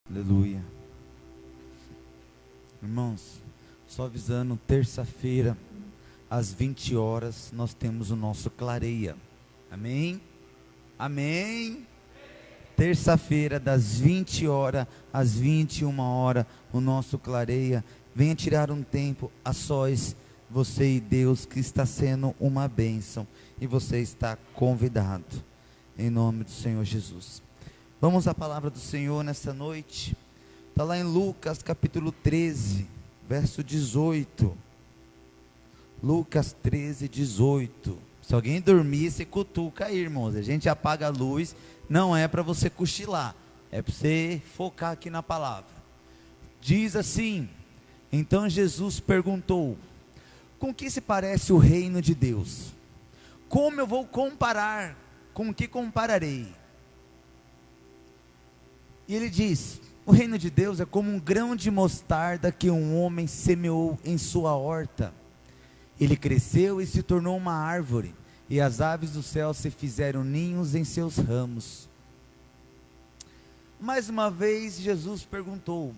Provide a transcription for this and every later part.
Aleluia. Irmãos, só avisando, terça-feira, às 20 horas, nós temos o nosso Clareia. Amém? Amém? Terça-feira, das 20 horas às 21 horas, o nosso Clareia. Venha tirar um tempo a sós, você e Deus, que está sendo uma bênção. E você está convidado, em nome do Senhor Jesus. Vamos à palavra do Senhor nessa noite. Está lá em Lucas capítulo 13, verso 18. Lucas 13, 18. Se alguém dormir, você cutuca aí, irmãos. A gente apaga a luz, não é para você cochilar, é para você focar aqui na palavra. Diz assim: então Jesus perguntou: com que se parece o reino de Deus? Como eu vou comparar? Com que compararei? E ele diz: o reino de Deus é como um grão de mostarda que um homem semeou em sua horta. Ele cresceu e se tornou uma árvore, e as aves do céu se fizeram ninhos em seus ramos. Mais uma vez Jesus perguntou: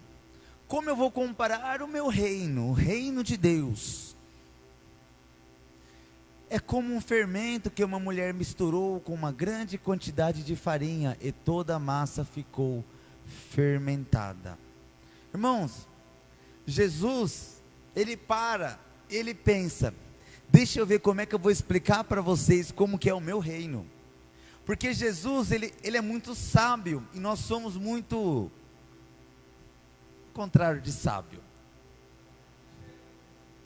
como eu vou comparar o meu reino, o reino de Deus? É como um fermento que uma mulher misturou com uma grande quantidade de farinha, e toda a massa ficou fermentada. Irmãos, Jesus, ele pensa: deixa eu ver como é que eu vou explicar para vocês como que é o meu reino. Porque Jesus, ele é muito sábio, e nós somos muito contrário de sábio,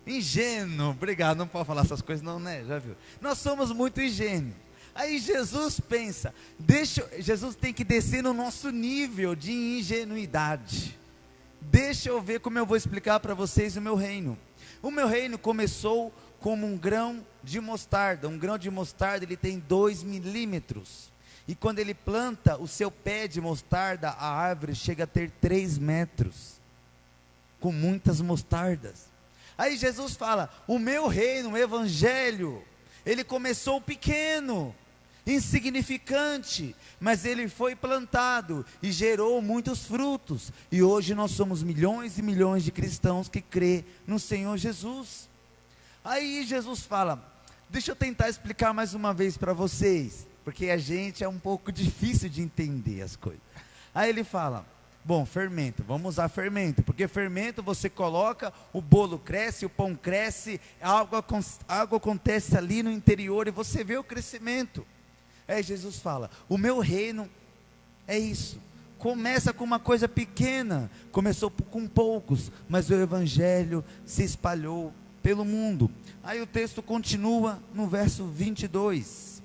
ingênuo. Obrigado, não pode falar essas coisas não, né? Já viu? Nós somos muito ingênuos. Aí Jesus pensa, Jesus tem que descer no nosso nível de ingenuidade. Deixa eu ver como eu vou explicar para vocês o meu reino. O meu reino começou como um grão de mostarda. Um grão de mostarda, ele tem 2 milímetros. E quando ele planta o seu pé de mostarda, a árvore chega a ter 3 metros. Com muitas mostardas. Aí Jesus fala: o meu reino, o evangelho, ele começou pequeno, insignificante, mas ele foi plantado e gerou muitos frutos, e hoje nós somos milhões e milhões de cristãos que crê no Senhor Jesus. Aí Jesus fala: deixa eu tentar explicar mais uma vez para vocês, porque a gente é um pouco difícil de entender as coisas. Aí ele fala: bom, fermento, vamos usar fermento, porque fermento você coloca, o bolo cresce, o pão cresce, algo acontece ali no interior e você vê o crescimento. Aí Jesus fala: o meu reino é isso, começa com uma coisa pequena, começou com poucos, mas o evangelho se espalhou pelo mundo. Aí o texto continua no verso 22.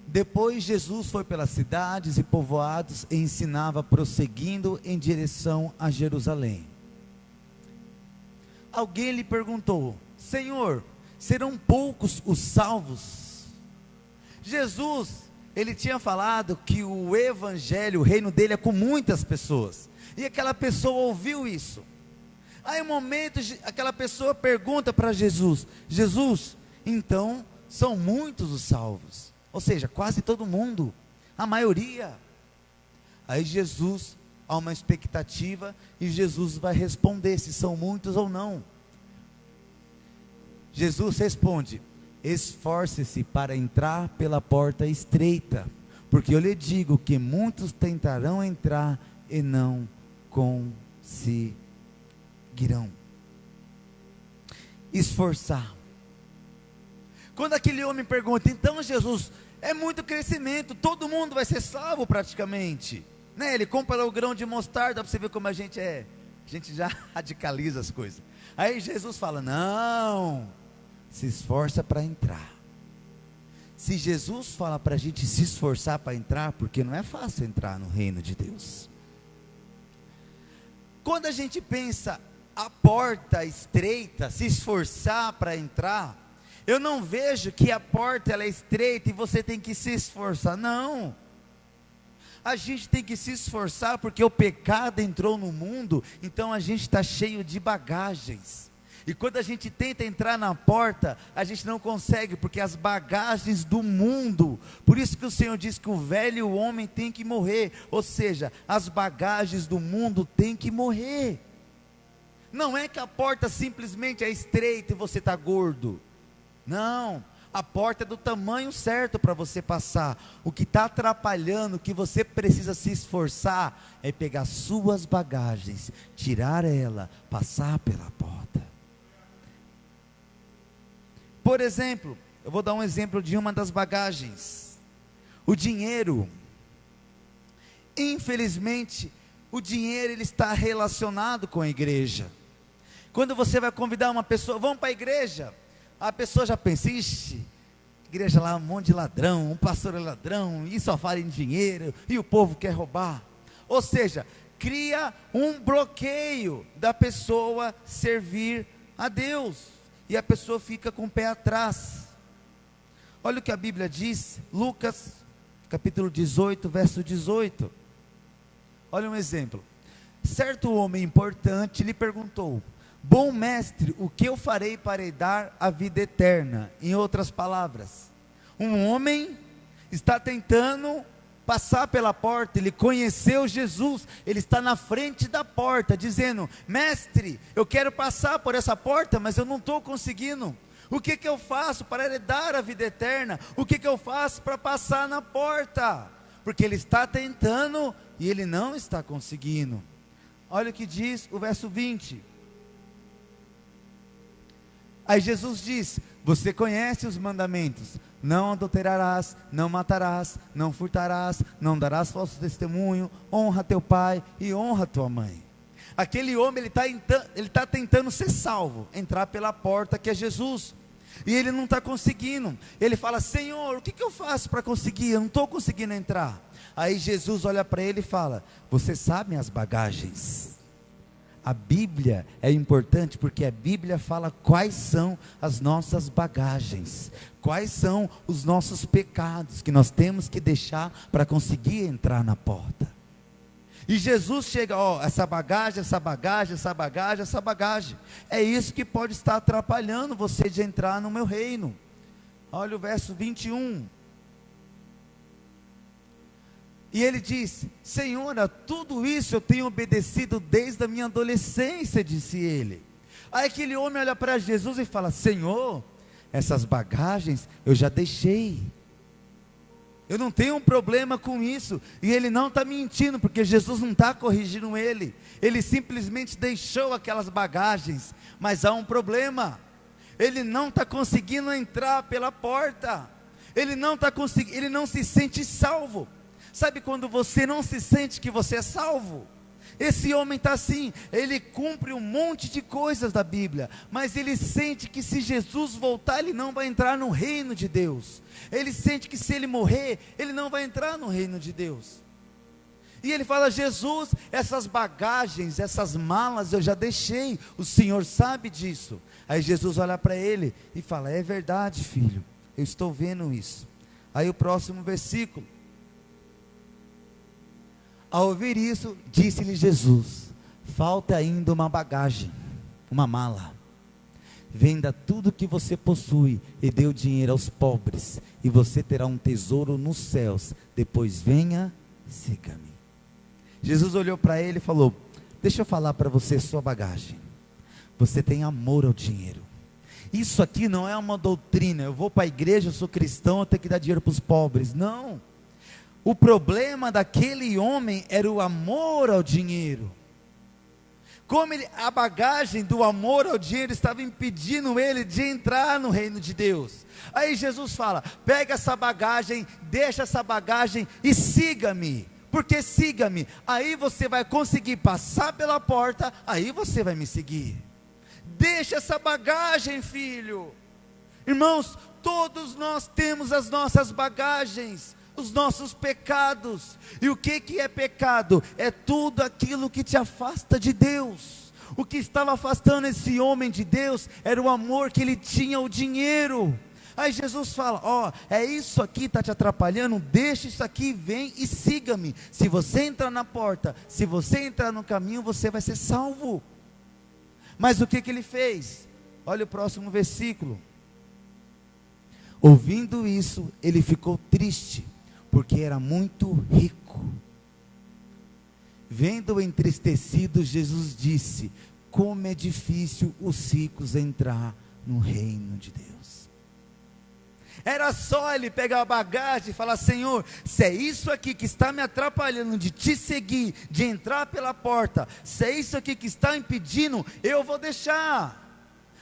Depois Jesus foi pelas cidades e povoados e ensinava, prosseguindo em direção a Jerusalém. Alguém lhe perguntou: Senhor, serão poucos os salvos? Jesus, ele tinha falado que o evangelho, o reino dele é com muitas pessoas, e aquela pessoa ouviu isso. Aí um momento, aquela pessoa pergunta para Jesus: Jesus, então são muitos os salvos? Ou seja, quase todo mundo, a maioria. Aí Jesus, há uma expectativa, e Jesus vai responder se são muitos ou não. Jesus responde: esforce-se para entrar pela porta estreita, porque eu lhe digo que muitos tentarão entrar e não conseguirão. Esforçar. Quando aquele homem pergunta: então Jesus, é muito crescimento, todo mundo vai ser salvo praticamente, né? Ele compara o grão de mostarda, para você ver como a gente já radicaliza as coisas. Aí Jesus fala: não, se esforça para entrar. Se Jesus fala para a gente se esforçar para entrar, porque não é fácil entrar no reino de Deus. Quando a gente pensa a porta estreita, se esforçar para entrar, eu não vejo que a porta ela é estreita e você tem que se esforçar. Não, a gente tem que se esforçar porque o pecado entrou no mundo, então a gente está cheio de bagagens. E quando a gente tenta entrar na porta, a gente não consegue, porque as bagagens do mundo, por isso que o Senhor diz que o velho homem tem que morrer, ou seja, as bagagens do mundo têm que morrer. Não é que a porta simplesmente é estreita e você está gordo, não, a porta é do tamanho certo para você passar. O que está atrapalhando, o que você precisa se esforçar, é pegar suas bagagens, tirar ela, passar pela porta. Por exemplo, eu vou dar um exemplo de uma das bagagens, o dinheiro. Infelizmente, o dinheiro ele está relacionado com a igreja. Quando você vai convidar uma pessoa, vamos para a igreja, a pessoa já pensa, ixi, igreja lá, um monte de ladrão, um pastor é ladrão, e só fala em dinheiro, e o povo quer roubar. Ou seja, cria um bloqueio da pessoa servir a Deus, e a pessoa fica com o pé atrás. Olha o que a Bíblia diz, Lucas, capítulo 18, verso 18. Olha um exemplo. Certo homem importante lhe perguntou: bom mestre, o que eu farei para herdar a vida eterna? Em outras palavras, um homem está tentando passar pela porta, ele conheceu Jesus, ele está na frente da porta, dizendo: mestre, eu quero passar por essa porta, mas eu não estou conseguindo. O que eu faço para herdar a vida eterna? O que eu faço para passar na porta? Porque ele está tentando e ele não está conseguindo. Olha o que diz o verso 20. Aí Jesus diz: você conhece os mandamentos: não adulterarás, não matarás, não furtarás, não darás falso testemunho, honra teu pai e honra tua mãe. Aquele homem, ele está tentando ser salvo, entrar pela porta que é Jesus, e ele não está conseguindo. Ele fala: Senhor, o que eu faço para conseguir? Eu não estou conseguindo entrar. Aí Jesus olha para ele e fala: você sabe as bagagens. A Bíblia é importante porque a Bíblia fala quais são as nossas bagagens, quais são os nossos pecados que nós temos que deixar para conseguir entrar na porta. E Jesus chega, ó, essa bagagem, essa bagagem, essa bagagem, essa bagagem, é isso que pode estar atrapalhando você de entrar no meu reino. Olha o verso 21. E ele diz: Senhora, tudo isso eu tenho obedecido desde a minha adolescência, disse ele. Aí aquele homem olha para Jesus e fala: Senhor, essas bagagens eu já deixei, eu não tenho um problema com isso. E ele não está mentindo, porque Jesus não está corrigindo ele, ele simplesmente deixou aquelas bagagens. Mas há um problema, ele não está conseguindo entrar pela porta, ele não está conseguindo, ele não se sente salvo. Sabe quando você não se sente que você é salvo? Esse homem está assim, ele cumpre um monte de coisas da Bíblia, mas ele sente que se Jesus voltar, ele não vai entrar no reino de Deus. Ele sente que se ele morrer, ele não vai entrar no reino de Deus. E ele fala: Jesus, essas bagagens, essas malas eu já deixei, o Senhor sabe disso. Aí Jesus olha para ele e fala: é verdade, filho, eu estou vendo isso. Aí o próximo versículo. Ao ouvir isso, disse-lhe Jesus: falta ainda uma bagagem, uma mala. Venda tudo que você possui e dê o dinheiro aos pobres, e você terá um tesouro nos céus. Depois venha, siga-me. Jesus olhou para ele e falou: deixa eu falar para você sua bagagem. Você tem amor ao dinheiro. Isso aqui não é uma doutrina, eu vou para a igreja, eu sou cristão, eu tenho que dar dinheiro para os pobres. Não. O problema daquele homem era o amor ao dinheiro. Como a bagagem do amor ao dinheiro estava impedindo ele de entrar no reino de Deus. Aí Jesus fala: pega essa bagagem, deixa essa bagagem e siga-me. Porque siga-me, aí você vai conseguir passar pela porta, aí você vai me seguir. Deixa essa bagagem, filho. Irmãos, todos nós temos as nossas bagagens, os nossos pecados. E o que é pecado? É tudo aquilo que te afasta de Deus. O que estava afastando esse homem de Deus era o amor que ele tinha ao dinheiro. Aí Jesus fala: ó, é isso aqui está te atrapalhando, deixa isso aqui, vem e siga-me. Se você entrar na porta, se você entrar no caminho, você vai ser salvo. Mas o que ele fez? Olha o próximo versículo. Ouvindo isso, ele ficou triste, porque era muito rico. Vendo-o entristecido, Jesus disse: como é difícil os ricos entrar no reino de Deus. Era só ele pegar a bagagem e falar: Senhor, se é isso aqui que está me atrapalhando de te seguir, de entrar pela porta, se é isso aqui que está impedindo, eu vou deixar.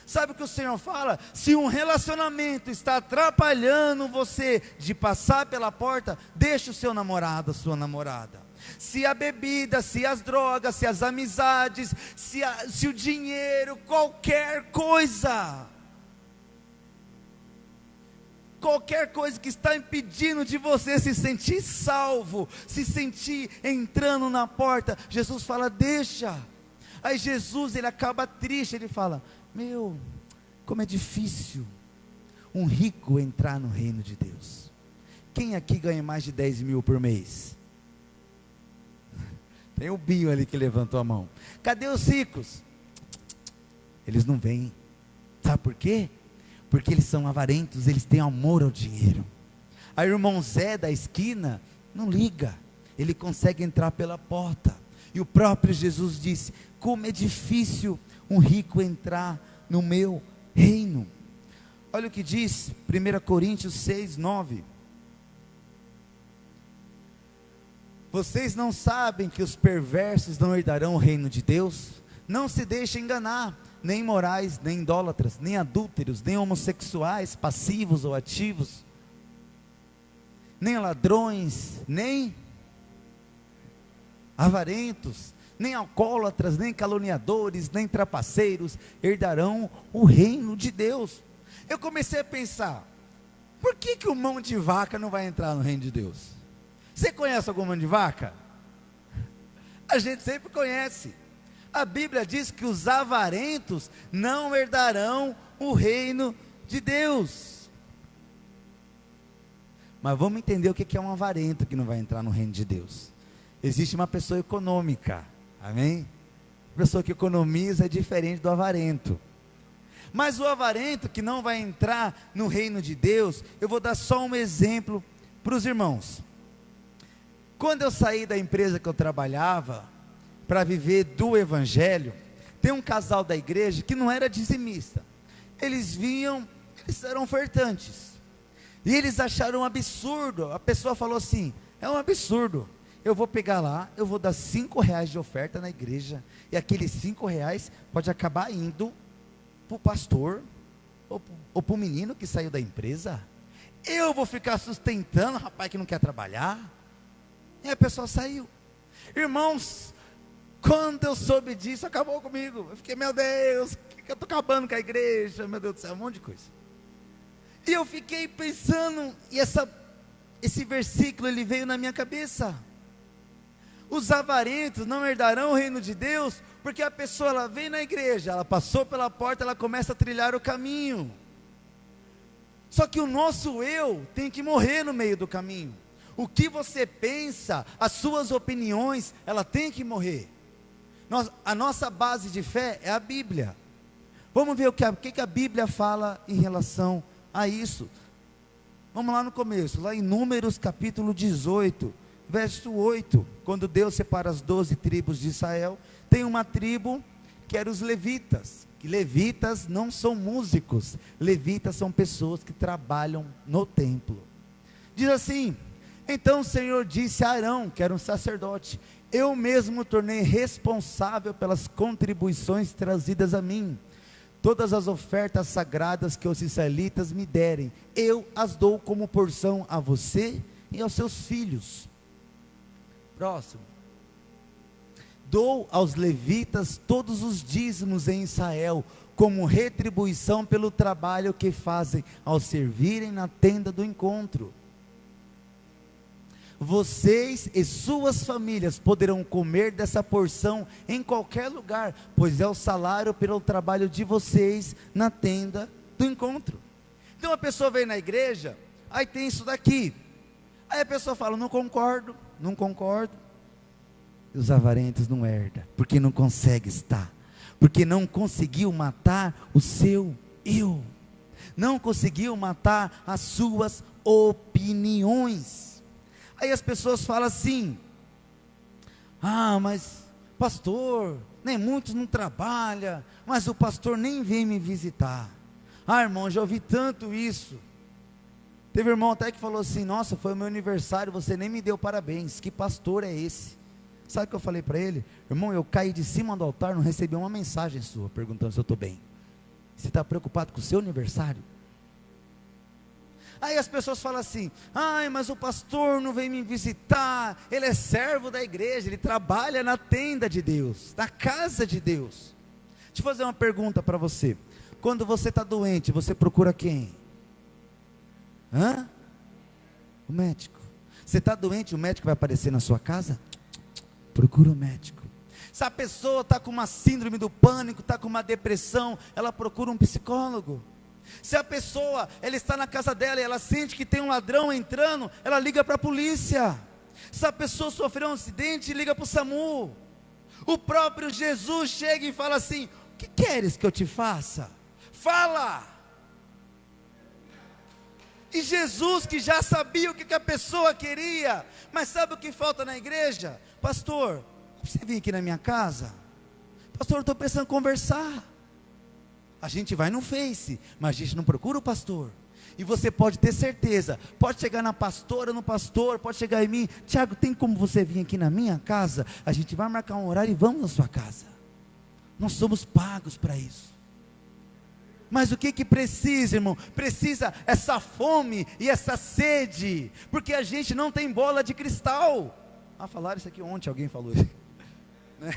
Sabe o que o Senhor fala? Se um relacionamento está atrapalhando você de passar pela porta, deixa o seu namorado, a sua namorada. Se a bebida, se as drogas, se as amizades, se o dinheiro, qualquer coisa que está impedindo de você se sentir salvo, se sentir entrando na porta, Jesus fala: deixa. Aí Jesus, ele acaba triste, ele fala: meu, como é difícil um rico entrar no reino de Deus. Quem aqui ganha mais de 10 mil por mês? Tem o Binho ali que levantou a mão. Cadê os ricos? Eles não vêm. Sabe por quê? Porque eles são avarentos, eles têm amor ao dinheiro. Aí o irmão Zé da esquina não liga, ele consegue entrar pela porta. E o próprio Jesus disse: como é difícil um rico entrar no meu reino. Olha o que diz 1 Coríntios 6, 9. Vocês não sabem que os perversos não herdarão o reino de Deus? Não se deixem enganar, nem imorais, nem idólatras, nem adúlteros, nem homossexuais, passivos ou ativos, nem ladrões, nem avarentos, nem alcoólatras, nem caluniadores, nem trapaceiros herdarão o reino de Deus. Eu comecei a pensar: por que o mão de vaca não vai entrar no reino de Deus? Você conhece algum mão de vaca? A gente sempre conhece. A Bíblia diz que os avarentos não herdarão o reino de Deus. Mas vamos entender o que é um avarento que não vai entrar no reino de Deus. Existe uma pessoa econômica, amém? A pessoa que economiza é diferente do avarento. Mas o avarento que não vai entrar no reino de Deus, eu vou dar só um exemplo para os irmãos. Quando eu saí da empresa que eu trabalhava, para viver do evangelho, tem um casal da igreja que não era dizimista. Eles eram ofertantes. E eles acharam um absurdo. A pessoa falou assim: é um absurdo. Eu vou pegar lá, eu vou dar R$5 de oferta na igreja, e aqueles R$5 pode acabar indo para o pastor, ou para o menino que saiu da empresa. Eu vou ficar sustentando o rapaz que não quer trabalhar. E a pessoa saiu. Irmãos, quando eu soube disso, acabou comigo. Eu fiquei: meu Deus, que eu estou acabando com a igreja, meu Deus do céu, um monte de coisa. E eu fiquei pensando, e esse versículo, ele veio na minha cabeça. Os avarentos não herdarão o reino de Deus, porque a pessoa, ela vem na igreja, ela passou pela porta, ela começa a trilhar o caminho. Só que o nosso eu tem que morrer no meio do caminho. O que você pensa, as suas opiniões, ela tem que morrer. A nossa base de fé é a Bíblia. Vamos ver o que a Bíblia fala em relação a isso. Vamos lá no começo, lá em Números capítulo 18, verso 8. Quando Deus separa as 12 tribos de Israel, tem uma tribo que eram os levitas. Que levitas não são músicos, levitas são pessoas que trabalham no templo. Diz assim: então o Senhor disse a Arão, que era um sacerdote: eu mesmo tornei responsável pelas contribuições trazidas a mim. Todas as ofertas sagradas que os israelitas me derem, eu as dou como porção a você e aos seus filhos. Próximo. Dou aos levitas todos os dízimos em Israel, como retribuição pelo trabalho que fazem ao servirem na tenda do encontro. Vocês e suas famílias poderão comer dessa porção em qualquer lugar, pois é o salário pelo trabalho de vocês na tenda do encontro. Então a pessoa vem na igreja, aí tem isso daqui, aí a pessoa fala: não concordo. E os avarentos não herdam, porque não consegue estar. porque não conseguiu matar o seu eu, não conseguiu matar as suas opiniões. Aí as pessoas falam assim: ah, mas pastor, nem muitos não trabalham, mas o pastor nem vem me visitar. Ah, irmão, já ouvi tanto isso. Teve um irmão até que falou assim: nossa, foi o meu aniversário, você nem me deu parabéns, que pastor é esse? Sabe o que eu falei para ele? Irmão, eu caí de cima do altar, não recebi uma mensagem sua, perguntando se eu estou bem. Você está preocupado com o seu aniversário? Aí as pessoas falam assim: ai, mas o pastor não vem me visitar, ele é servo da igreja, ele trabalha na tenda de Deus, na casa de Deus. Deixa eu fazer uma pergunta para você: quando você está doente, você procura quem? O médico. Você está doente, o médico vai aparecer na sua casa? Procura o médico. Se a pessoa está com uma síndrome do pânico, está com uma depressão, ela procura um psicólogo. Se a pessoa, ela está na casa dela e ela sente que tem um ladrão entrando, ela liga para a polícia. Se a pessoa sofreu um acidente, liga para o SAMU. O próprio Jesus chega e fala assim: o que queres que eu te faça? Fala! E Jesus, que já sabia o que a pessoa queria, mas sabe o que falta na igreja? Pastor, você vir aqui na minha casa? Pastor, eu estou precisando conversar. A gente vai no Face, mas a gente não procura o pastor. E você pode ter certeza, pode chegar na pastora, no pastor, pode chegar em mim: Tiago, tem como você vir aqui na minha casa? A gente vai marcar um horário e vamos na sua casa. Nós somos pagos para isso. Mas o que precisa, irmão? Precisa essa fome e essa sede, porque a gente não tem bola de cristal. Ah, falaram isso aqui ontem, alguém falou isso, né?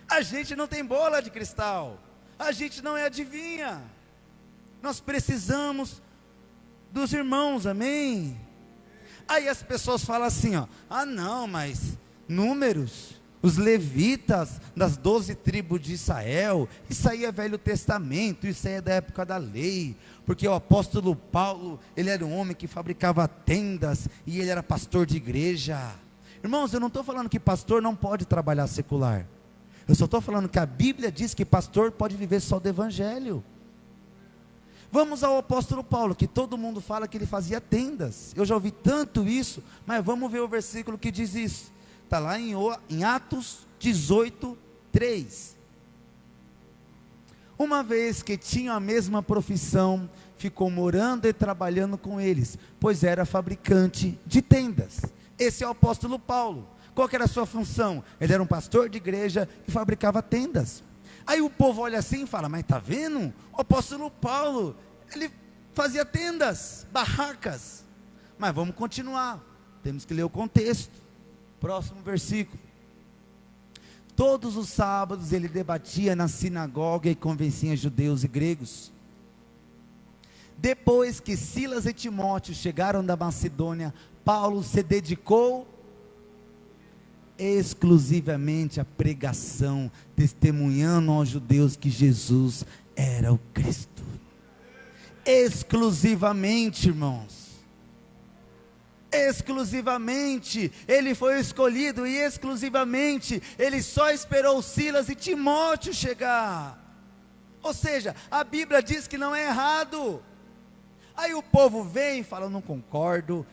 A gente não tem bola de cristal, a gente não é adivinha. Nós precisamos dos irmãos, amém? Aí as pessoas falam assim, ó: ah não, mas Números, os levitas das 12 tribos de Israel, isso aí é Velho Testamento, isso aí é da época da lei, porque o apóstolo Paulo, ele era um homem que fabricava tendas, e ele era pastor de igreja. Irmãos, eu não estou falando que pastor não pode trabalhar secular, eu só estou falando que a Bíblia diz que pastor pode viver só do evangelho. Vamos ao apóstolo Paulo, que todo mundo fala que ele fazia tendas. Eu já ouvi tanto isso, mas vamos ver o versículo que diz isso. Está lá em Atos 18, 3. Uma vez que tinha a mesma profissão, ficou morando e trabalhando com eles, pois era fabricante de tendas. Esse é o apóstolo Paulo. Qual que era a sua função? Ele era um pastor de igreja e fabricava tendas. Aí o povo olha assim e fala: mas está vendo? O apóstolo Paulo, ele fazia tendas, barracas. Mas vamos continuar, temos que ler o contexto. Próximo versículo. Todos os sábados ele debatia na sinagoga e convencia judeus e gregos. Depois que Silas e Timóteo chegaram da Macedônia, Paulo se dedicou exclusivamente à pregação, testemunhando aos judeus que Jesus era o Cristo. Exclusivamente, irmãos. Exclusivamente, ele foi escolhido, e exclusivamente, ele só esperou Silas e Timóteo chegar. Ou seja, a Bíblia diz que não é errado. Aí o povo vem e fala: eu não concordo.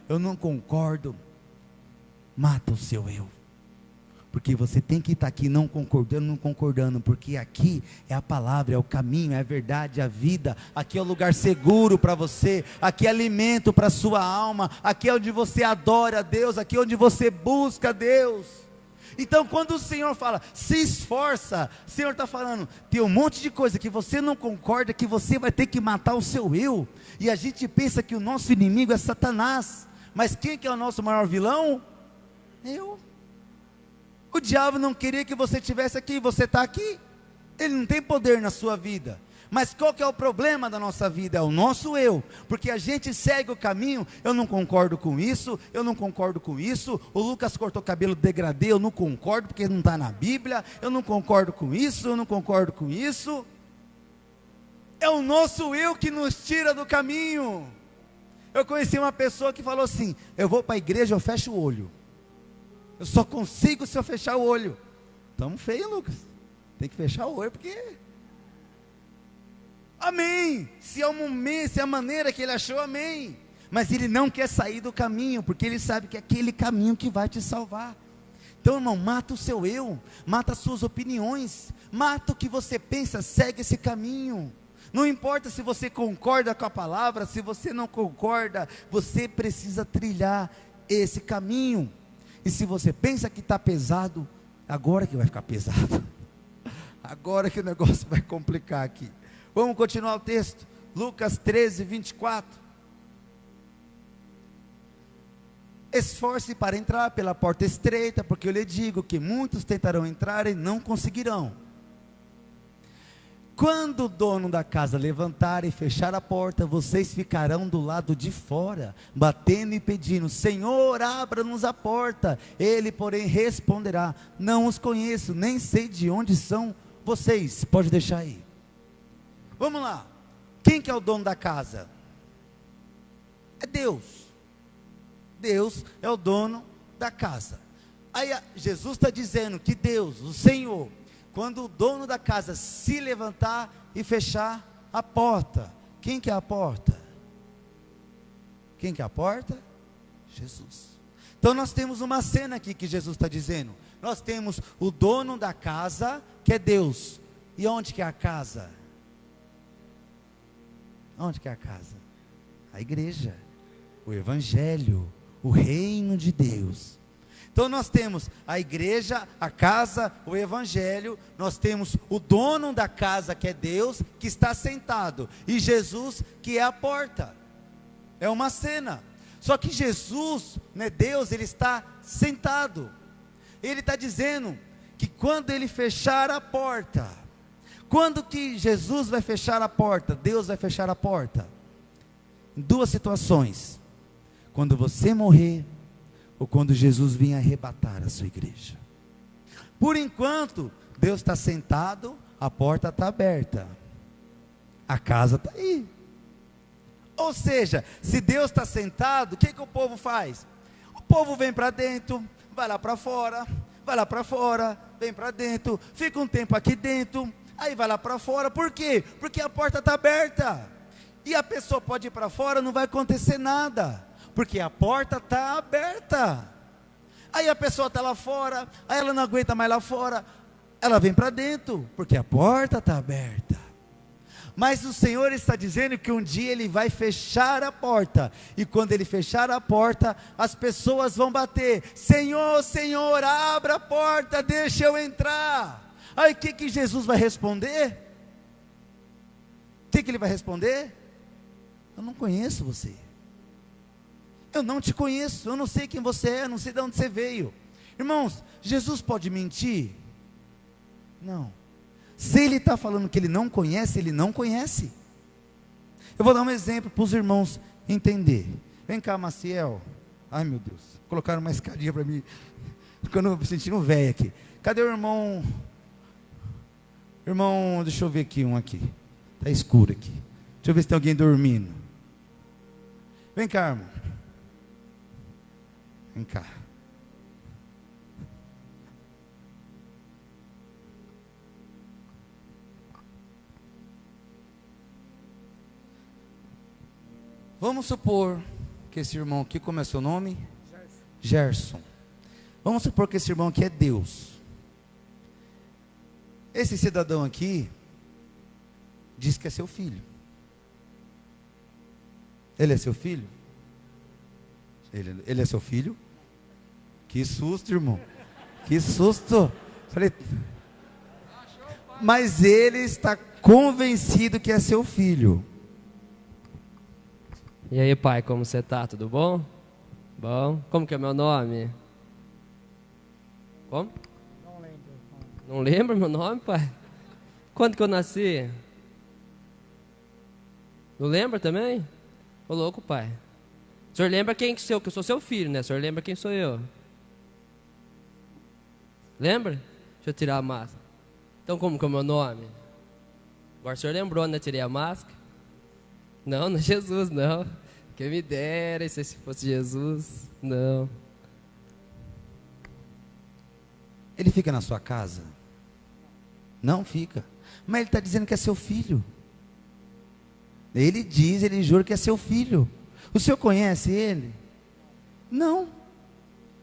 Mata o seu eu, porque você tem que estar aqui não concordando, porque aqui é a palavra, é o caminho, é a verdade, é a vida. Aqui é o lugar seguro para você, aqui é alimento para a sua alma, aqui é onde você adora a Deus, aqui é onde você busca a Deus. Então quando o Senhor fala, se esforça, o Senhor está falando, tem um monte de coisa que você não concorda, que você vai ter que matar o seu eu. E a gente pensa que o nosso inimigo é Satanás, mas quem que é o nosso maior vilão? Eu. O diabo não queria que você estivesse aqui, você está aqui. Ele não tem poder na sua vida. Mas qual que é o problema da nossa vida? É o nosso eu, porque a gente segue o caminho. Eu não concordo com isso, eu não concordo com isso. O Lucas cortou cabelo degradê, eu não concordo, porque não está na Bíblia. Eu não concordo com isso, eu não concordo com isso. É o nosso eu que nos tira do caminho. Eu conheci uma pessoa que falou assim: eu vou para a igreja, eu fecho o olho. Eu só consigo se eu fechar o olho. Estamos feio, Lucas. Tem que fechar o olho, porque Amém. Se é o momento, se é a maneira que ele achou, amém. Mas ele não quer sair do caminho, porque ele sabe que é aquele caminho que vai te salvar. Então, irmão, mata o seu eu, mata as suas opiniões, mata o que você pensa, segue esse caminho. Não importa se você concorda com a palavra, se você não concorda, você precisa trilhar esse caminho. E se você pensa que está pesado, agora que vai ficar pesado, agora que o negócio vai complicar aqui. Vamos continuar o texto, Lucas 13, 24. Esforce para entrar pela porta estreita, porque eu lhe digo que muitos tentarão entrar e não conseguirão. Quando o dono da casa levantar e fechar a porta, vocês ficarão do lado de fora, batendo e pedindo: Senhor, abra-nos a porta. Ele, porém, responderá: não os conheço, nem sei de onde são vocês. Pode deixar aí. Vamos lá. Quem que é o dono da casa? É Deus. Deus é o dono da casa. Aí Jesus está dizendo que Deus, o Senhor, quando o dono da casa se levantar e fechar a porta, quem que é a porta? Quem que é a porta? Jesus. Então nós temos uma cena aqui que Jesus está dizendo. Nós temos o dono da casa, que é Deus. E onde que é a casa? Onde que é a casa? A igreja, o evangelho, o reino de Deus. Então nós temos a igreja, a casa, o evangelho, nós temos o dono da casa, que é Deus, que está sentado, e Jesus, que é a porta. É uma cena. Só que Jesus, né, Deus, ele está sentado. Ele está dizendo que quando ele fechar a porta, quando que Jesus vai fechar a porta? Deus vai fechar a porta. Em duas situações: quando você morrer, ou quando Jesus vir arrebatar a sua igreja. Por enquanto, Deus está sentado, a porta está aberta, a casa está aí. Ou seja, se Deus está sentado, o que o povo faz? O povo vem para dentro, vai lá para fora, vai lá para fora, vem para dentro, fica um tempo aqui dentro, aí vai lá para fora. Por quê? Porque a porta está aberta, e a pessoa pode ir para fora, não vai acontecer nada, porque a porta está aberta. Aí a pessoa está lá fora, aí ela não aguenta mais lá fora, ela vem para dentro, porque a porta está aberta. Mas o Senhor está dizendo que um dia Ele vai fechar a porta, e quando Ele fechar a porta, as pessoas vão bater: Senhor, Senhor, abra a porta, deixa eu entrar. Aí o que Jesus vai responder? O que Ele vai responder? Eu não conheço você. Eu não te conheço, eu não sei quem você é, não sei de onde você veio. Irmãos, Jesus pode mentir? Não. Se ele está falando que ele não conhece, ele não conhece. Eu vou dar um exemplo para os irmãos entender. Vem cá, Maciel. Ai meu Deus, colocaram uma escadinha para mim, ficando me sentindo velho aqui. Cadê o irmão? Irmão, deixa eu ver aqui um aqui. Está escuro aqui. Deixa eu ver se tem alguém dormindo. Vem cá, irmão. Vem cá. Vamos supor que esse irmão aqui, como é seu nome? Gerson. Vamos supor que esse irmão aqui é Deus. Esse cidadão aqui diz que é seu filho. Ele é seu filho? Ele é seu filho? Que susto, irmão. Que susto. Falei, mas ele está convencido que é seu filho. E aí, pai, como você tá? Tudo bom? Bom. Como que é meu nome? Como? Não lembro. Não lembra meu nome, pai? Quando que eu nasci? Não lembra também? Ô louco, pai. O senhor lembra quem que sou? Que eu sou seu filho, né? O senhor lembra quem sou eu? Lembra? Deixa eu tirar a máscara. Então, como que é o meu nome? Agora o senhor lembrou, né? Tirei a máscara. Não, não é Jesus, não. Quem me dera se fosse Jesus. Não. Ele fica na sua casa? Não fica. Mas ele está dizendo que é seu filho. Ele diz, ele jura que é seu filho. O senhor conhece ele? Não.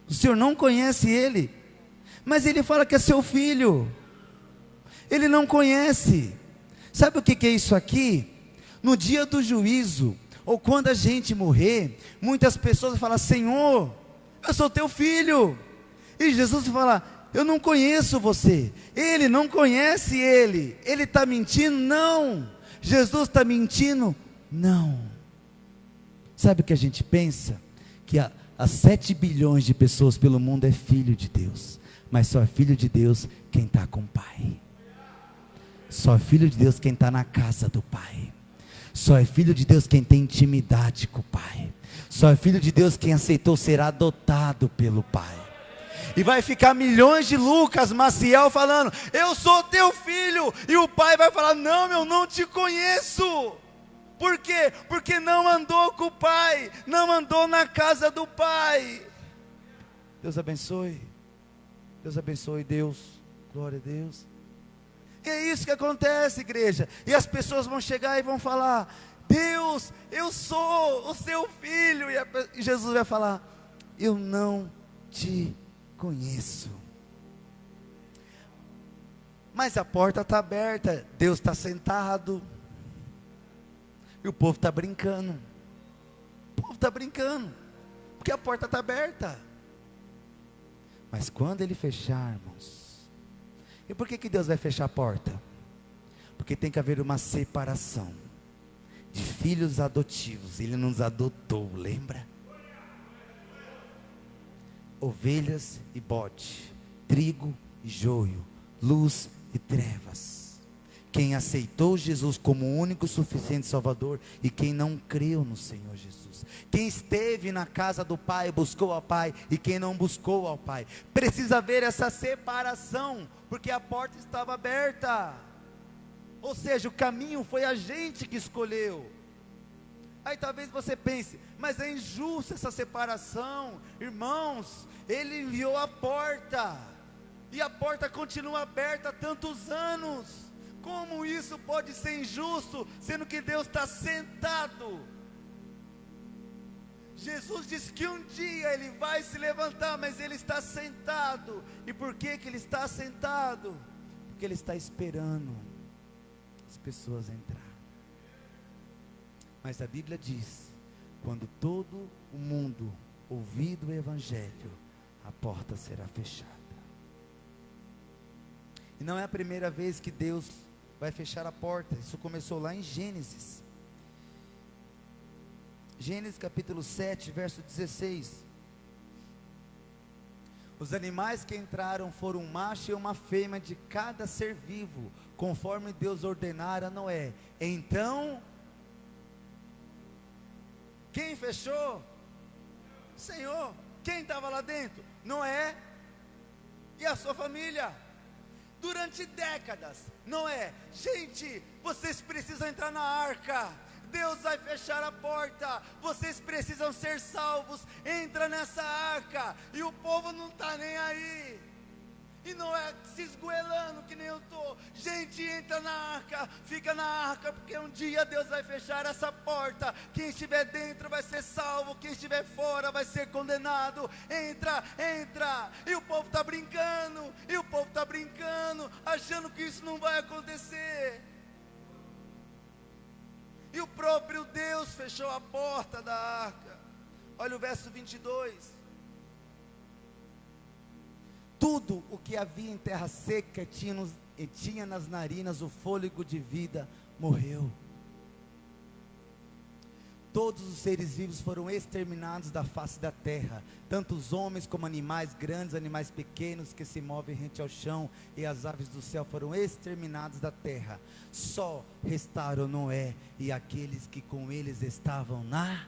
O senhor não conhece ele. Mas ele fala que é seu filho. Ele não conhece. Sabe o que é isso aqui? No dia do juízo, ou quando a gente morrer, muitas pessoas falam: Senhor, eu sou teu filho. E Jesus fala: eu não conheço você. Ele não conhece ele. Ele está mentindo? Não. Jesus está mentindo? Não. Sabe o que a gente pensa? Que há 7 bilhões de pessoas pelo mundo é filho de Deus. Mas só é filho de Deus quem está com o Pai. Só é filho de Deus quem está na casa do Pai. Só é filho de Deus quem tem intimidade com o Pai. Só é filho de Deus quem aceitou ser adotado pelo Pai. E vai ficar milhões de Lucas Maciel falando: eu sou teu filho. E o pai vai falar: não, eu não te conheço. Por quê? Porque não andou com o Pai, não andou na casa do Pai. Deus abençoe. Deus abençoe, Deus. Glória a Deus. E é isso que acontece, igreja. E as pessoas vão chegar e vão falar: Deus, eu sou o seu filho. E Jesus vai falar: eu não te conheço. Mas a porta está aberta, Deus está sentado, e o povo está brincando. O povo está brincando, porque a porta está aberta. Mas quando Ele fechar, irmãos, e por que Deus vai fechar a porta? Porque tem que haver uma separação de filhos adotivos. Ele nos adotou, lembra? Ovelhas e bode, trigo e joio, luz e trevas. Quem aceitou Jesus como o único suficiente Salvador, e quem não creu no Senhor Jesus. Quem esteve na casa do Pai, buscou ao Pai, e quem não buscou ao Pai. Precisa haver essa separação, porque a porta estava aberta. Ou seja, o caminho foi a gente que escolheu. Aí talvez você pense: mas é injusta essa separação. Irmãos, Ele enviou a porta, e a porta continua aberta há tantos anos. Como isso pode ser injusto, sendo que Deus está sentado? Jesus disse que um dia Ele vai se levantar, mas Ele está sentado. E por que Ele está sentado? Porque Ele está esperando as pessoas entrarem. Mas a Bíblia diz: quando todo o mundo ouvir o Evangelho, a porta será fechada. E não é a primeira vez que Deus vai fechar a porta. Isso começou lá em Gênesis. Gênesis capítulo 7, verso 16. Os animais que entraram foram um macho e uma fêmea de cada ser vivo, conforme Deus ordenara a Noé. Então, quem fechou? O Senhor. Quem estava lá dentro? Noé e a sua família. Durante décadas, Noé: gente, vocês precisam entrar na arca. Deus vai fechar a porta, vocês precisam ser salvos, entra nessa arca. E o povo não está nem aí. E Noé se esgoelando que nem eu estou: gente, entra na arca, fica na arca, porque um dia Deus vai fechar essa porta. Quem estiver dentro vai ser salvo, quem estiver fora vai ser condenado. Entra, entra. E o povo está brincando, achando que isso não vai acontecer. E o próprio Deus fechou a porta da arca. Olha o verso 22. Tudo o que havia em terra seca tinha nas narinas o fôlego de vida, morreu. Todos os seres vivos foram exterminados da face da terra, tanto os homens como animais grandes, animais pequenos que se movem rente ao chão, e as aves do céu foram exterminados da terra. Só restaram Noé e aqueles que com eles estavam na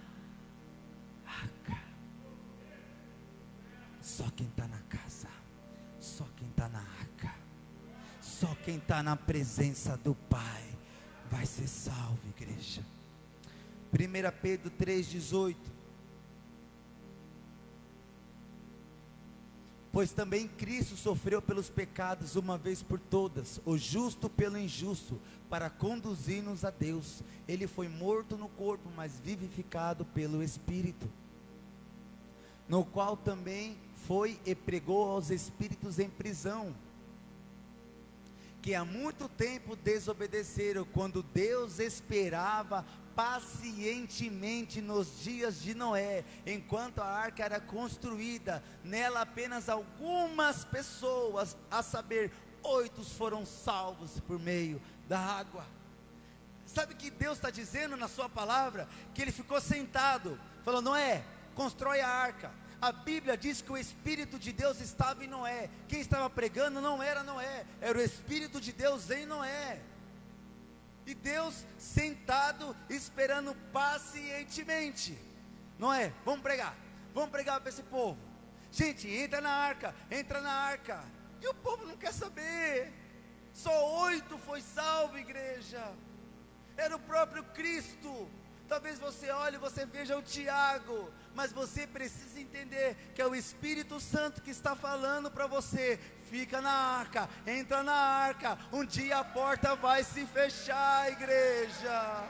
arca. Só quem está na casa, só quem está na arca, só quem está na presença do Pai vai ser salvo, igreja. 1 Pedro 3,18. Pois também Cristo sofreu pelos pecados uma vez por todas, o justo pelo injusto, para conduzir-nos a Deus. Ele foi morto no corpo, mas vivificado pelo Espírito, no qual também foi e pregou aos espíritos em prisão, que há muito tempo desobedeceram, quando Deus esperava pacientemente nos dias de Noé, enquanto a arca era construída. Nela apenas algumas pessoas, a saber, 8 foram salvos por meio da água. Sabe o que Deus está dizendo na sua palavra? Que Ele ficou sentado, falou: Noé, constrói a arca. A Bíblia diz que o Espírito de Deus estava em Noé. Quem estava pregando não era Noé, era o Espírito de Deus em Noé. E Deus sentado, esperando pacientemente. Noé, vamos pregar para esse povo. Gente, entra na arca, entra na arca. E o povo não quer saber. Só 8 foi salvo, igreja. Era o próprio Cristo. Talvez você olhe e você veja o Tiago, mas você precisa entender que é o Espírito Santo que está falando para você: fica na arca, entra na arca, um dia a porta vai se fechar, igreja.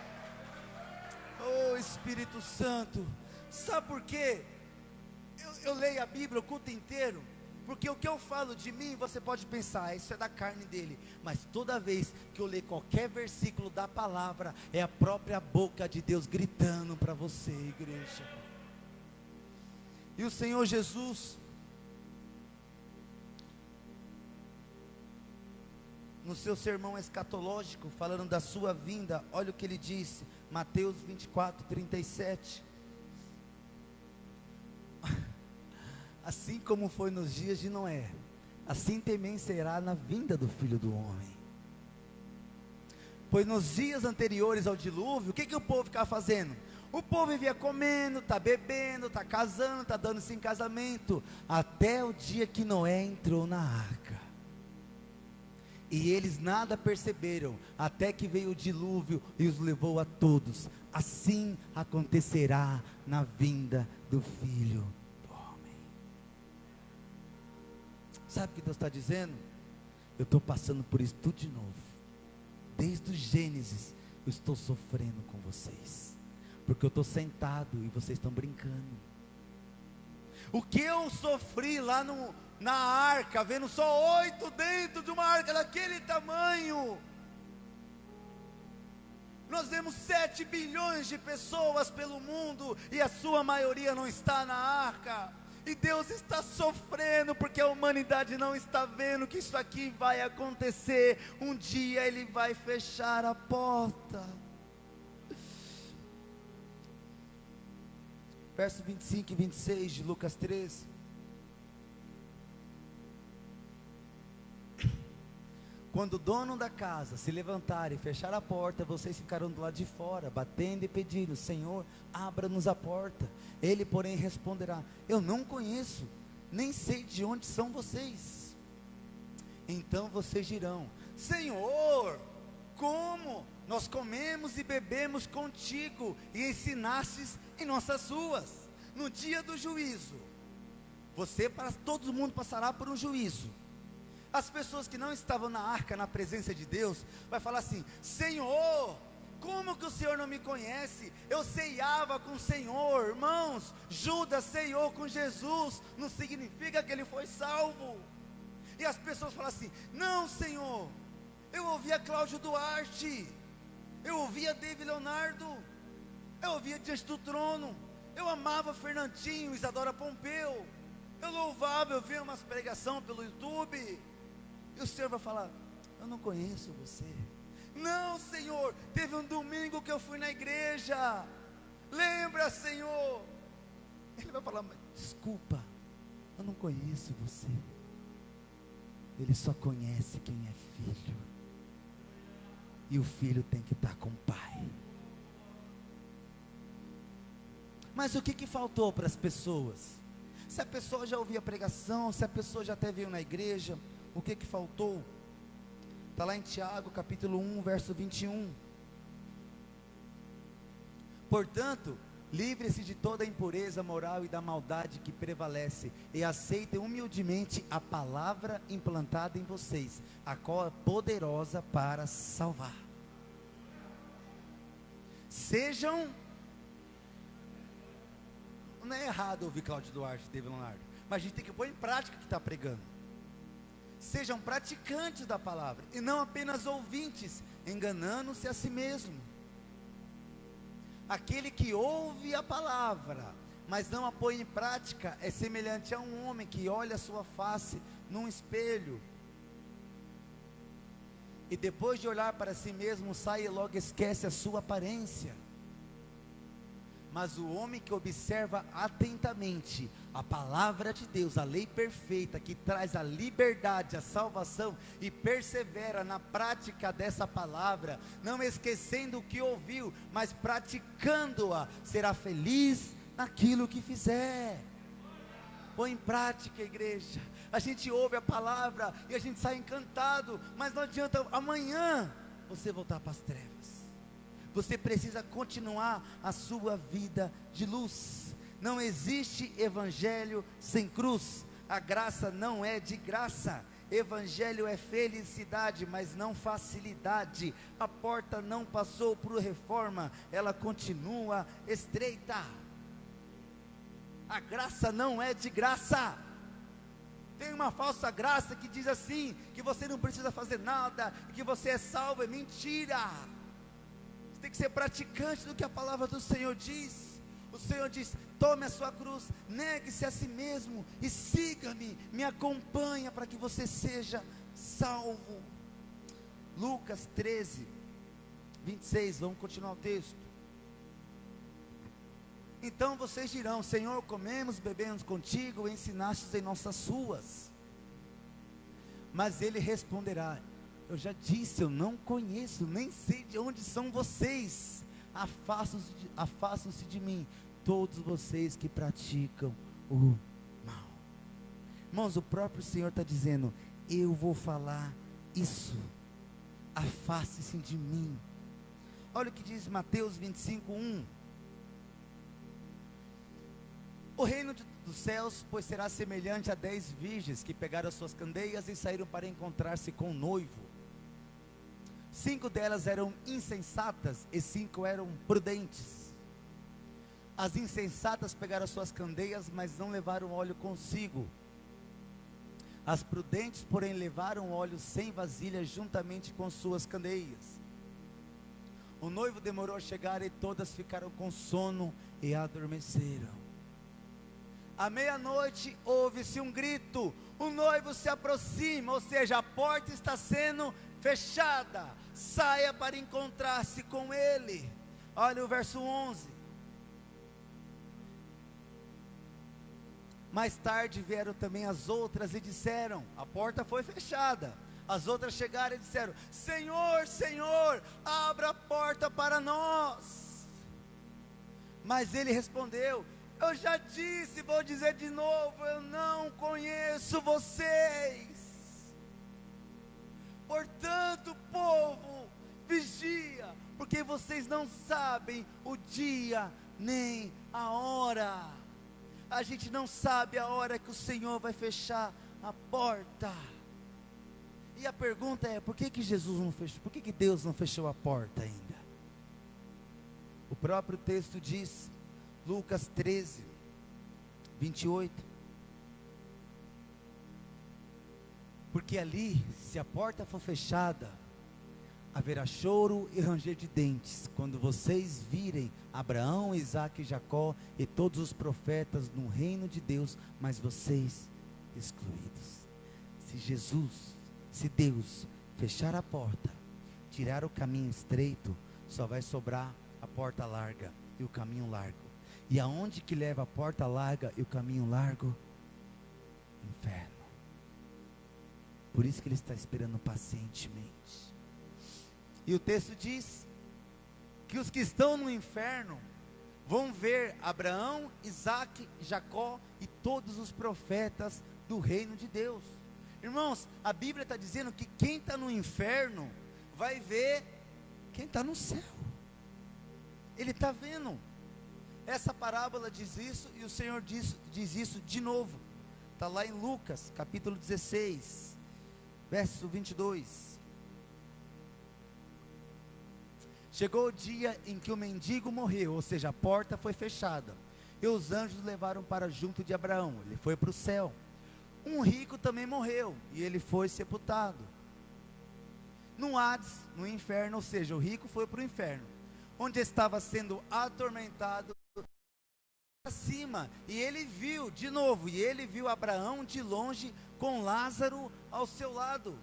Oh, Espírito Santo, sabe por quê? Eu leio a Bíblia o culto inteiro, porque o que eu falo de mim, você pode pensar, isso é da carne dele, mas toda vez que eu ler qualquer versículo da palavra, é a própria boca de Deus gritando para você, igreja. E o Senhor Jesus, no seu sermão escatológico, falando da sua vinda, olha o que ele disse, Mateus 24:37. Assim como foi nos dias de Noé, assim também será na vinda do Filho do Homem. Pois nos dias anteriores ao dilúvio, o que o povo ficava fazendo? O povo vivia comendo, está bebendo, está casando, está dando-se em casamento, até o dia que Noé entrou na arca. E eles nada perceberam, até que veio o dilúvio e os levou a todos. Assim acontecerá na vinda do Filho do Homem. Sabe o que Deus está dizendo? Eu estou passando por isso tudo de novo. Desde o Gênesis, eu estou sofrendo com vocês, porque eu estou sentado e vocês estão brincando. O que eu sofri lá na arca, vendo só 8 dentro de uma arca daquele tamanho. Nós vemos 7 bilhões de pessoas pelo mundo, e a sua maioria não está na arca. E Deus está sofrendo, porque a humanidade não está vendo que isso aqui vai acontecer. Um dia Ele vai fechar a porta. Verso 25 e 26 de Lucas 13. Quando o dono da casa se levantar e fechar a porta, vocês ficarão do lado de fora, batendo e pedindo: Senhor, abra-nos a porta. Ele, porém, responderá: eu não conheço, nem sei de onde são vocês. Então vocês dirão: Senhor, como nós comemos e bebemos contigo, e ensinastes em nossas ruas. No dia do juízo, todo mundo passará por um juízo. As pessoas que não estavam na arca, na presença de Deus, vai falar assim: Senhor, como que o Senhor não me conhece? Eu ceiava com o Senhor. Irmãos, Judas ceiou com Jesus, não significa que ele foi salvo. E as pessoas falam assim: não, Senhor, eu ouvia Cláudio Duarte, eu ouvia David Leonardo, eu ouvia Diante do Trono, eu amava Fernandinho, Isadora Pompeu, eu louvava, eu via umas pregações pelo YouTube. E o Senhor vai falar: eu não conheço você. Não, Senhor, teve um domingo que eu fui na igreja, lembra, Senhor? Ele vai falar: desculpa, eu não conheço você. Ele só conhece quem é filho, e o filho tem que estar com o pai. Mas o que faltou para as pessoas? Se a pessoa já ouvia pregação, se a pessoa já até veio na igreja, o que faltou? Está lá em Tiago capítulo 1, verso 21. Portanto, Livre-se de toda a impureza moral e da maldade que prevalece, e aceitem humildemente a palavra implantada em vocês, a qual é poderosa para salvar. Sejam, não é errado ouvir Cláudio Duarte e David Leonardo, mas a gente tem que pôr em prática o que está pregando. Sejam praticantes da palavra, e não apenas ouvintes, enganando-se a si mesmo. Aquele que ouve a palavra, mas não a põe em prática, é semelhante a um homem que olha a sua face num espelho, e depois de olhar para si mesmo, sai e logo esquece a sua aparência. Mas o homem que observa atentamente a palavra de Deus, a lei perfeita, que traz a liberdade, a salvação, e persevera na prática dessa palavra, não esquecendo o que ouviu, mas praticando-a, será feliz naquilo que fizer. Põe em prática, igreja. A gente ouve a palavra e a gente sai encantado, mas não adianta amanhã você voltar para as trevas. Você precisa continuar a sua vida de luz. Não existe evangelho sem cruz. A graça não é de graça. Evangelho é felicidade, mas não facilidade. A porta não passou por reforma, ela continua estreita. A graça não é de graça. Tem uma falsa graça que diz assim, que você não precisa fazer nada, que você é salvo. É mentira. Você tem que ser praticante do que a palavra do Senhor diz. O Senhor diz: tome a sua cruz, negue-se a si mesmo e siga-me, me acompanha para que você seja salvo. Lucas 13, 26, vamos continuar o texto. Então vocês dirão: Senhor, comemos, bebemos contigo, ensinaste em nossas ruas. Mas ele responderá: eu já disse, eu não conheço, nem sei de onde são vocês. Afastam-se de mim, todos vocês que praticam o mal. Irmãos, o próprio Senhor está dizendo: eu vou falar isso. Afaste-se de mim. Olha o que diz Mateus 25, 1. O reino dos céus, pois, será semelhante a 10 virgens que pegaram as suas candeias e saíram para encontrar-se com o noivo. 5 delas eram insensatas e 5 eram prudentes. As insensatas pegaram as suas candeias, mas não levaram óleo consigo. As prudentes, porém, levaram óleo sem vasilha juntamente com suas candeias. O noivo demorou a chegar e todas ficaram com sono e adormeceram. À meia-noite ouve-se um grito: o noivo se aproxima, ou seja, a porta está sendo fechada, saia para encontrar-se com ele. Olha o verso 11. Mais tarde vieram também as outras e disseram: a porta foi fechada. As outras chegaram e disseram: Senhor, Senhor, abra a porta para nós. Mas ele respondeu: eu já disse, vou dizer de novo, eu não conheço vocês. Portanto, povo, vigia, porque vocês não sabem o dia nem a hora. A gente não sabe a hora que o Senhor vai fechar a porta. E a pergunta é: por que Jesus não fechou? Por que Deus não fechou a porta ainda? O próprio texto diz, Lucas 13, 28. Porque ali, se a porta for fechada, haverá choro e ranger de dentes, quando vocês virem Abraão, Isaque e Jacó e todos os profetas no reino de Deus, mas vocês excluídos. Se Deus fechar a porta, tirar o caminho estreito, só vai sobrar a porta larga e o caminho largo. E aonde que leva a porta larga e o caminho largo? Inferno. Por isso que ele está esperando pacientemente. E o texto diz que os que estão no inferno vão ver Abraão, Isaque, Jacó e todos os profetas do reino de Deus. Irmãos, a Bíblia está dizendo que quem está no inferno vai ver quem está no céu. Ele está vendo. essa parábola diz isso, e o Senhor diz isso de novo. Está lá em Lucas, capítulo 16, verso 22. Chegou o dia em que o mendigo morreu, ou seja, a porta foi fechada, e os anjos levaram para junto de Abraão, ele foi para o céu. Um rico também morreu, e ele foi sepultado no Hades, no inferno, ou seja, o rico foi para o inferno, onde estava sendo atormentado acima, e ele viu, de novo, e ele viu Abraão de longe, com Lázaro ao seu lado.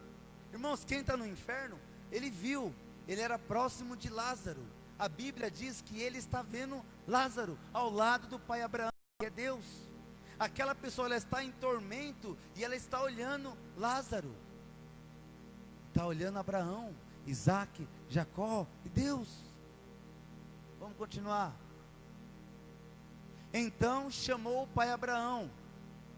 Irmãos, quem está no inferno, ele viu, ele era próximo de Lázaro. A Bíblia diz que ele está vendo Lázaro, ao lado do pai Abraão, que é Deus. Aquela pessoa, ela está em tormento, e ela está olhando Lázaro, está olhando Abraão, Isaac, Jacó, e Deus. Vamos continuar. Então chamou o pai Abraão,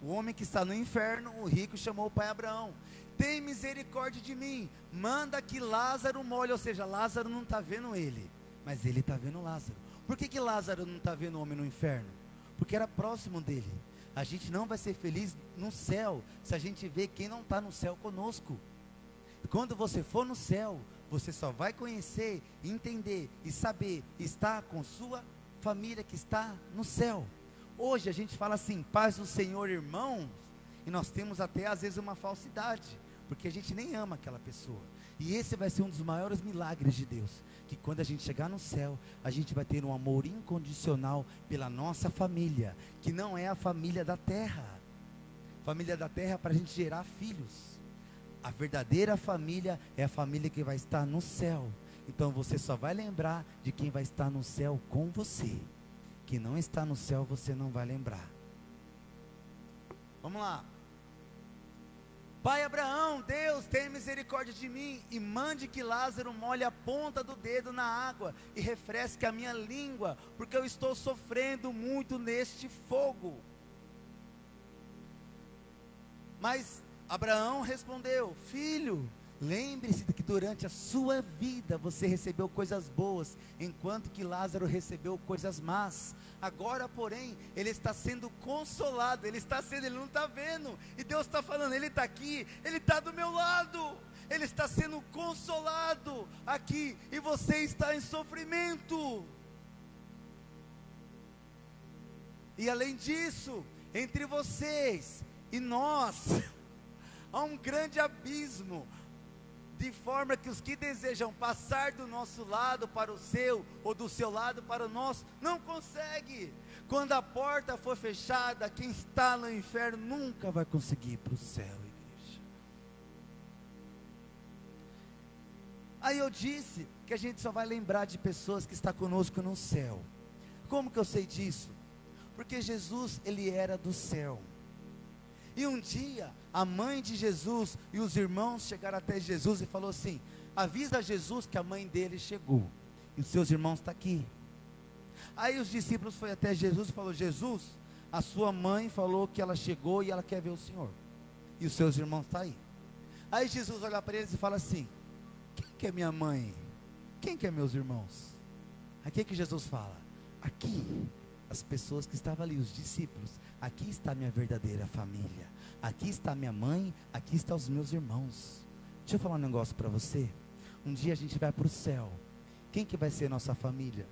o homem que está no inferno, o rico chamou o pai Abraão: tem misericórdia de mim, manda que Lázaro molhe. Ou seja, Lázaro não está vendo ele, mas ele está vendo Lázaro. Por que Lázaro não está vendo o homem no inferno? Porque era próximo dele. A gente não vai ser feliz no céu, se a gente vê quem não está no céu conosco. Quando você for no céu, você só vai conhecer, entender e saber estar com sua família que está no céu. Hoje a gente fala assim, paz do Senhor, irmãos, e nós temos até às vezes uma falsidade, porque a gente nem ama aquela pessoa. E esse vai ser um dos maiores milagres de Deus, que quando a gente chegar no céu, a gente vai ter um amor incondicional pela nossa família, que não é a família da terra. Família da terra é para a gente gerar filhos. A verdadeira família é a família que vai estar no céu. Então você só vai lembrar de quem vai estar no céu com você. Quem não está no céu, você não vai lembrar. Vamos lá. Pai Abraão, Deus, tenha misericórdia de mim, e mande que Lázaro molhe a ponta do dedo na água, e refresque a minha língua, porque eu estou sofrendo muito neste fogo. Mas Abraão respondeu: filho, lembre-se de que durante a sua vida você recebeu coisas boas, enquanto que Lázaro recebeu coisas más. Agora, porém, ele está sendo consolado, ele não está vendo, e Deus está falando, ele está aqui, ele está do meu lado, ele está sendo consolado aqui, e você está em sofrimento. E além disso, entre vocês e nós, há um grande abismo, de forma que os que desejam passar do nosso lado para o seu, ou do seu lado para o nosso, não consegue. Quando a porta for fechada, quem está no inferno nunca vai conseguir ir para o céu, igreja. Aí eu disse que a gente só vai lembrar de pessoas que estão conosco no céu. Como que eu sei disso? Porque Jesus, ele era do céu. E um dia, a mãe de Jesus e os irmãos chegaram até Jesus e falou assim: avisa Jesus que a mãe dele chegou, e os seus irmãos estão aqui. Aí os discípulos foram até Jesus e falaram: Jesus, a sua mãe falou que ela chegou e ela quer ver o Senhor, e os seus irmãos estão aí. Aí Jesus olha para eles e fala assim: quem que é minha mãe? Quem que é meus irmãos? Aqui é que Jesus fala: aqui, as pessoas que estavam ali, os discípulos. Aqui está a minha verdadeira família, aqui está a minha mãe, aqui estão os meus irmãos. Deixa eu falar um negócio para você. Um dia a gente vai para o céu. Quem que vai ser nossa família?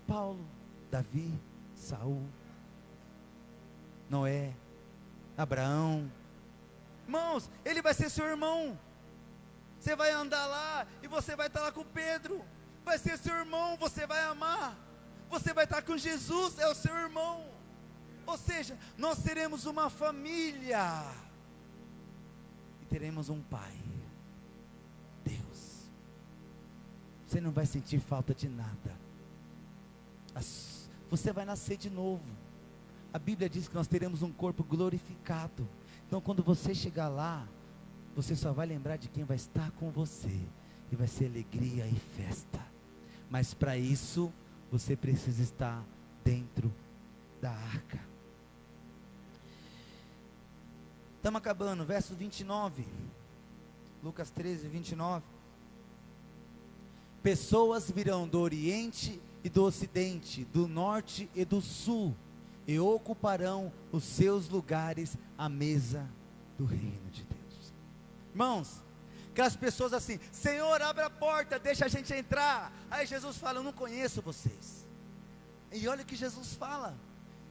Paulo, Davi, Saul, Noé, Abraão. Irmãos, ele vai ser seu irmão. Você vai andar lá e você vai estar lá com Pedro. Vai ser seu irmão, você vai amar. Você vai estar com Jesus, é o seu irmão. Ou seja, nós teremos uma família, e teremos um pai, Deus. Você não vai sentir falta de nada. Você vai nascer de novo. A Bíblia diz que nós teremos um corpo glorificado. Então quando você chegar lá, você só vai lembrar de quem vai estar com você, e vai ser alegria e festa. Mas para isso, você precisa estar dentro da arca. Estamos acabando, verso 29, Lucas 13, 29. Pessoas virão do Oriente e do ocidente, do norte e do sul, e ocuparão os seus lugares à mesa do reino de Deus. Irmãos, aquelas pessoas assim: Senhor, abre a porta, deixa a gente entrar. Aí Jesus fala: eu não conheço vocês. E olha o que Jesus fala: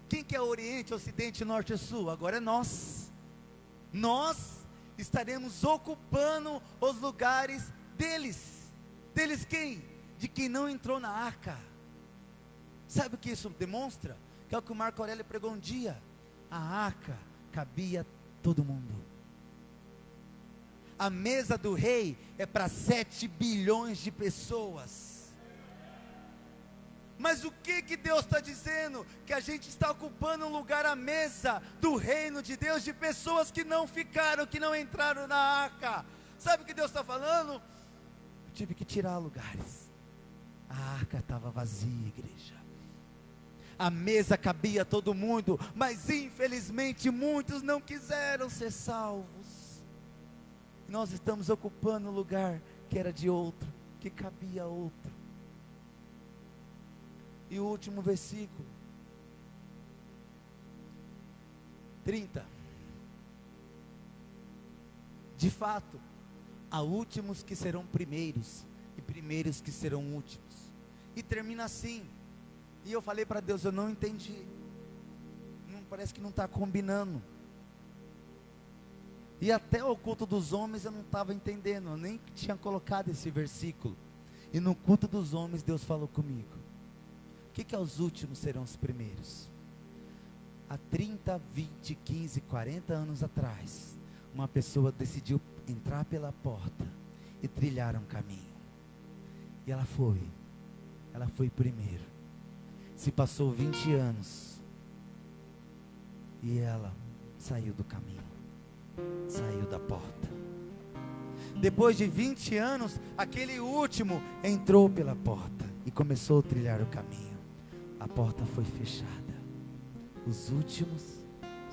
quem que é o Oriente, Ocidente, Norte e Sul? Agora é nós. Nós estaremos ocupando os lugares deles. Deles quem? De quem não entrou na arca. Sabe o que isso demonstra? Que é o que o Marco Aurélio pregou um dia: a arca cabia todo mundo. A mesa do rei é para 7 bilhões de pessoas. Mas o que Deus está dizendo? Que a gente está ocupando um lugar à mesa do reino de Deus, de pessoas que não ficaram, que não entraram na arca. Sabe o que Deus está falando? Eu tive que tirar lugares. A arca estava vazia, igreja. A mesa cabia todo mundo, mas infelizmente muitos não quiseram ser salvos. Nós estamos ocupando o lugar que era de outro, que cabia a outro. E o último versículo, 30. De fato, há últimos que serão primeiros, e primeiros que serão últimos. E termina assim. E eu falei para Deus: eu não entendi. Parece que não está combinando. E até o culto dos homens eu não estava entendendo. Eu nem tinha colocado esse versículo. E no culto dos homens Deus falou comigo: o que é os últimos serão os primeiros? Há 30, 20, 15, 40 anos atrás, uma pessoa decidiu entrar pela porta e trilhar um caminho. E ela foi primeiro. Se passou 20 anos e ela saiu do caminho, saiu da porta. Depois de 20 anos, aquele último entrou pela porta e começou a trilhar o caminho. A porta foi fechada. Os últimos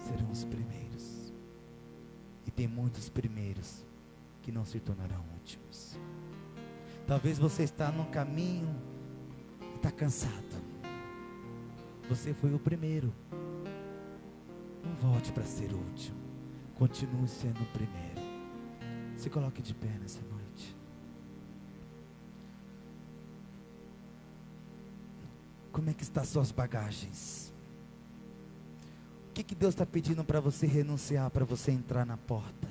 serão os primeiros. E tem muitos primeiros que não se tornarão últimos. Talvez você está no caminho e está cansado. Você foi o primeiro. Não volte para ser o último. Continue sendo o primeiro. Se coloque de pé nessa noite. Como é que estão suas bagagens? O que Deus está pedindo para você renunciar, para você entrar na porta?